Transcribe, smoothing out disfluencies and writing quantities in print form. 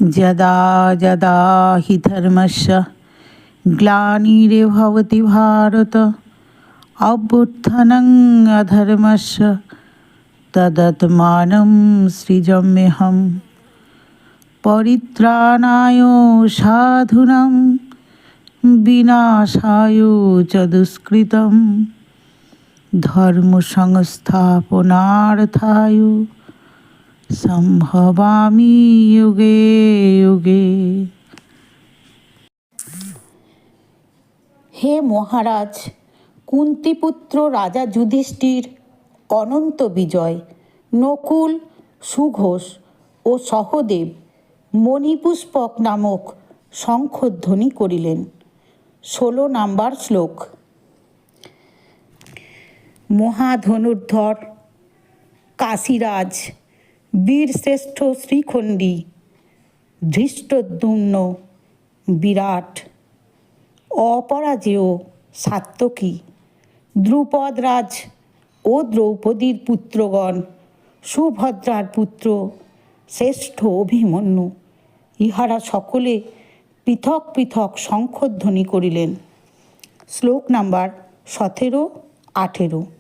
যদা যদা হি ধর্মস্য গ্লানির্ভবতি ভারত অভ্যুত্থানং অধর্মস্য তদাত্মাनं সৃজাম্যহম পরিত্রাণায় সাধুনাং বিনাশায় চ দুষ্কৃতম ধর্ম সংস্থাপনার্থায় সম্ভবামি যুগে যুগে। হে মহারাজ, কুন্তিপুত্র রাজা যুধিষ্ঠির অনন্ত বিজয়, নকুল, সুঘোষ ও সহদেব মণিপুষ্পক নামক শঙ্খধ্বনি করিলেন। 16 নম্বর শ্লোক। মহাধনুর্ধর কাশীরাজ বীরশ্রেষ্ঠ শ্রীখণ্ডী ধৃষ্টদ্যুম্ন বিরাট অপরাজেয় সাত্যকী দ্রুপদরাজ ও দ্রৌপদীর পুত্রগণ সুভদ্রার পুত্র শ্রেষ্ঠ অভিমন্যু ইহারা সকলে পৃথক পৃথক শঙ্খধ্বনি করিলেন। শ্লোক নাম্বার 17-18।